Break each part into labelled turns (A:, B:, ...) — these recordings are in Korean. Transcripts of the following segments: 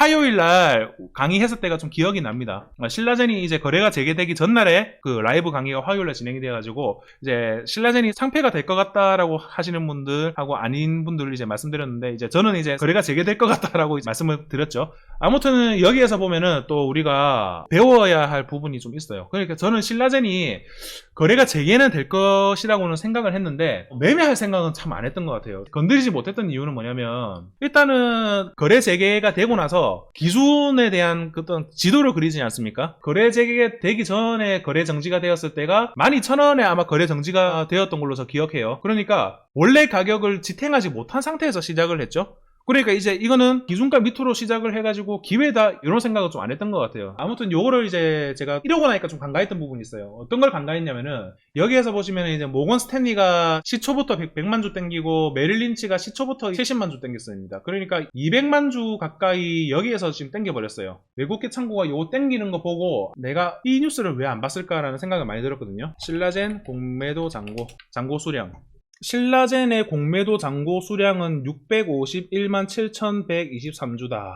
A: 화요일날 강의했을 때가 좀 기억이 납니다. 신라젠이 이제 거래가 재개되기 전날에 그 라이브 강의가 화요일날 진행이 돼가지고 이제 신라젠이 상폐가 될 것 같다라고 하시는 분들하고 아닌 분들을 이제 말씀드렸는데, 이제 저는 이제 거래가 재개될 것 같다라고 말씀을 드렸죠. 아무튼 여기에서 보면은 또 우리가 배워야 할 부분이 좀 있어요. 그러니까 저는 신라젠이 거래가 재개는 될 것이라고는 생각을 했는데 매매할 생각은 참 안 했던 것 같아요. 건드리지 못했던 이유는 뭐냐면, 일단은 거래 재개가 되고 나서 기준에 대한 어떤 지도를 그리지 않습니까? 거래 재개되기 전에 거래 정지가 되었을 때가 12,000원에 아마 거래 정지가 되었던 걸로 저 기억해요. 그러니까 원래 가격을 지탱하지 못한 상태에서 시작을 했죠. 그러니까 이제 이거는 기준가 밑으로 시작을 해가지고 기회다, 이런 생각을 좀 안 했던 것 같아요. 아무튼 요거를 이제 제가 이러고 나니까 좀 간과했던 부분이 있어요. 어떤 걸 간과했냐면은, 여기에서 보시면 이제 모건 스탠리가 시초부터 100만 주 땡기고 메릴 린치가 시초부터 70만 주 땡겼습니다. 그러니까 200만 주 가까이 여기에서 지금 땡겨버렸어요. 외국계 창구가 요 땡기는 거 보고 내가 이 뉴스를 왜 안 봤을까라는 생각이 많이 들었거든요. 신라젠 공매도 잔고 수량. 신라젠의 공매도 잔고 수량은 651만 7,123주다.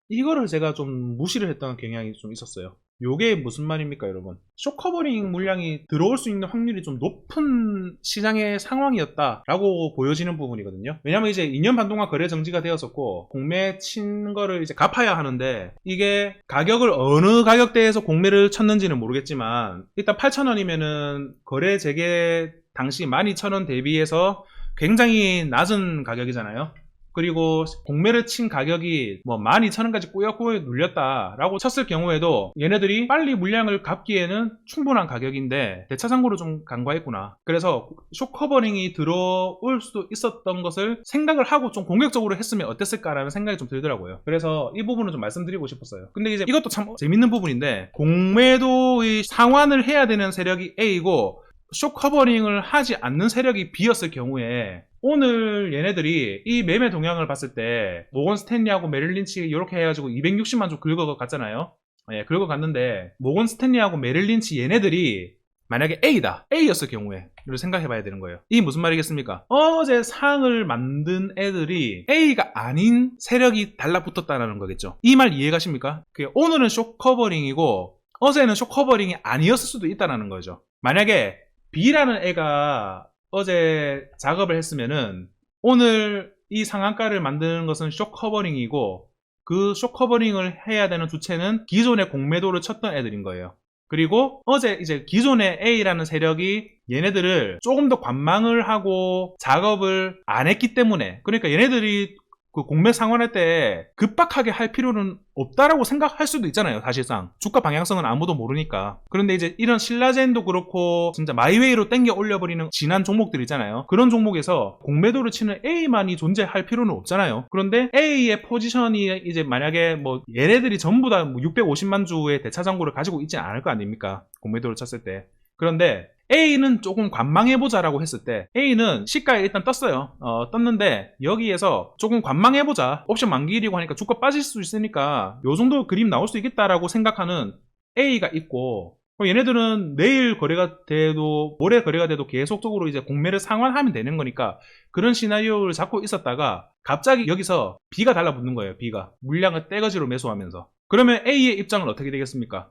A: 이거를 제가 좀 무시를 했던 경향이 좀 있었어요. 요게 무슨 말입니까, 여러분? 숏커버링 물량이 들어올 수 있는 확률이 좀 높은 시장의 상황이었다라고 보여지는 부분이거든요. 왜냐면 이제 2년 반 동안 거래 정지가 되었었고 공매 친 거를 이제 갚아야 하는데, 이게 가격을 어느 가격대에서 공매를 쳤는지는 모르겠지만 일단 8,000원이면은 거래 재개 당시 12,000원 대비해서 굉장히 낮은 가격이잖아요. 그리고 공매를 친 가격이 뭐 12,000원까지 꾸역꾸역 눌렸다라고 쳤을 경우에도 얘네들이 빨리 물량을 갚기에는 충분한 가격인데 대차상고로 좀 간과했구나. 그래서 숏커버링이 들어올 수도 있었던 것을 생각을 하고 좀 공격적으로 했으면 어땠을까라는 생각이 좀 들더라고요. 그래서 이 부분은 좀 말씀드리고 싶었어요. 근데 이제 이것도 참 재밌는 부분인데, 공매도의 상환을 해야 되는 세력이 A고 숏커버링을 하지 않는 세력이 B였을 경우에, 오늘 얘네들이 이 매매 동향을 봤을 때 모건 스탠리하고 메릴 린치 이렇게 해가지고 260만 주 긁어갔잖아요. 예, 긁어갔는데 모건 스탠리하고 메릴 린치 얘네들이 만약에 A였을 경우에 이걸 생각해 봐야 되는 거예요. 이게 무슨 말이겠습니까? 어제 상을 만든 애들이 A가 아닌 세력이 달라붙었다는 거겠죠. 이 말 이해가십니까? 오늘은 숏커버링이고 어제는 숏커버링이 아니었을 수도 있다는 거죠. 만약에 B라는 애가 어제 작업을 했으면은 오늘 이 상한가를 만드는 것은 숏커버링이고, 그 숏커버링을 해야 되는 주체는 기존의 공매도를 쳤던 애들인 거예요. 그리고 어제 이제 기존의 A라는 세력이 얘네들을 조금 더 관망을 하고 작업을 안 했기 때문에, 그러니까 얘네들이 그 공매 상환할 때 급박하게 할 필요는 없다라고 생각할 수도 있잖아요. 사실상 주가 방향성은 아무도 모르니까. 그런데 이제 이런 신라젠도 그렇고 진짜 마이웨이로 땡겨 올려버리는 진한 종목들 있잖아요. 그런 종목에서 공매도를 치는 A만이 존재할 필요는 없잖아요. 그런데 A의 포지션이 이제 만약에 뭐 얘네들이 전부 다 650만 주의 대차장고를 가지고 있지 않을 거 아닙니까? 공매도를 쳤을 때. 그런데 A는 조금 관망해보자라고 했을 때 A는 시가에 일단 떴어요. 떴는데 여기에서 조금 관망해보자, 옵션 만기일이고 하니까 주가 빠질 수 있으니까 요 정도 그림 나올 수 있겠다라고 생각하는 A가 있고, 얘네들은 내일 거래가 돼도 모레 거래가 돼도 계속적으로 이제 공매를 상환하면 되는 거니까 그런 시나리오를 잡고 있었다가 갑자기 여기서 B가 달라붙는 거예요. B가 물량을 떼거지로 매수하면서. 그러면 A의 입장은 어떻게 되겠습니까?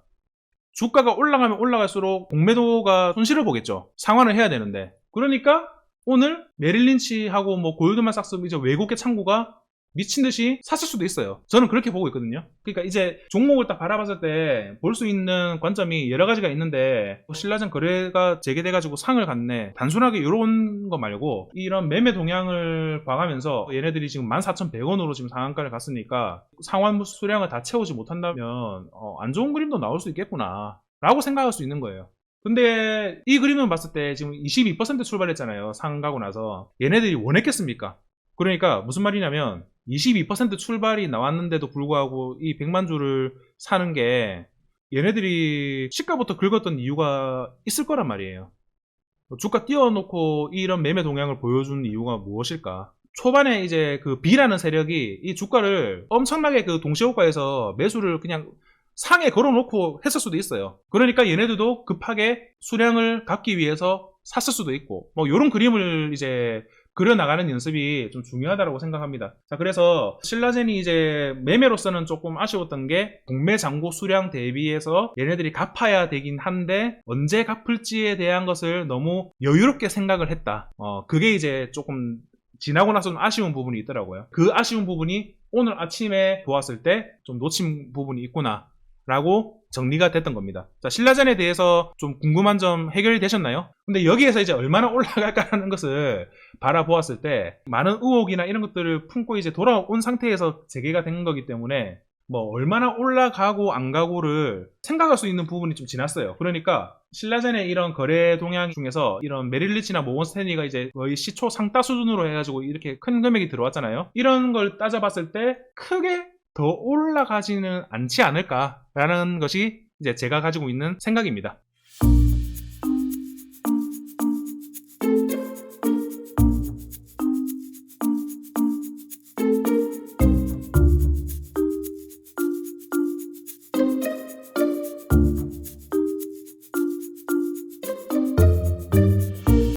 A: 주가가 올라가면 올라갈수록 공매도가 손실을 보겠죠. 상환을 해야 되는데. 그러니까 오늘 메릴 린치하고 뭐 골드만삭스 이제 외국계 창구가 미친듯이 샀을 수도 있어요. 저는 그렇게 보고 있거든요. 그러니까 이제 종목을 딱 바라봤을 때 볼 수 있는 관점이 여러 가지가 있는데, 신라젠 거래가 재개돼가지고 상을 갔네, 단순하게 이런 거 말고 이런 매매 동향을 봐가면서 얘네들이 지금 14,100원으로 지금 상한가를 갔으니까 상환 수량을 다 채우지 못한다면 안 좋은 그림도 나올 수 있겠구나 라고 생각할 수 있는 거예요. 근데 이 그림을 봤을 때 지금 22% 출발했잖아요. 상 가고 나서. 얘네들이 원했겠습니까? 그러니까 무슨 말이냐면 22% 출발이 나왔는데도 불구하고 이 100만 주를 사는 게 얘네들이 시가부터 긁었던 이유가 있을 거란 말이에요. 주가 띄워놓고 이런 매매 동향을 보여준 이유가 무엇일까? 초반에 이제 그 B라는 세력이 이 주가를 엄청나게 그 동시호가에서 매수를 그냥 상에 걸어놓고 했을 수도 있어요. 그러니까 얘네들도 급하게 수량을 갖기 위해서 샀을 수도 있고, 뭐 이런 그림을 이제 그려나가는 연습이 좀 중요하다고 생각합니다. 자, 그래서 신라젠이 이제 매매로서는 조금 아쉬웠던 게 공매 잔고 수량 대비해서 얘네들이 갚아야 되긴 한데 언제 갚을지에 대한 것을 너무 여유롭게 생각을 했다. 그게 이제 조금 지나고 나서 좀 아쉬운 부분이 있더라고요. 그 아쉬운 부분이 오늘 아침에 보았을 때 좀 놓친 부분이 있구나 라고 정리가 됐던 겁니다. 자, 신라젠에 대해서 좀 궁금한 점 해결이 되셨나요? 근데 여기에서 이제 얼마나 올라갈까라는 것을 바라보았을 때 많은 의혹이나 이런 것들을 품고 이제 돌아온 상태에서 재개가 된 거기 때문에 뭐 얼마나 올라가고 안 가고를 생각할 수 있는 부분이 좀 지났어요. 그러니까 신라젠의 이런 거래 동향 중에서 이런 메릴리치나 모건스탠리가 이제 거의 시초 상따 수준으로 해가지고 이렇게 큰 금액이 들어왔잖아요. 이런 걸 따져봤을 때 크게 더 올라가지는 않지 않을까라는 것이 이제 제가 가지고 있는 생각입니다.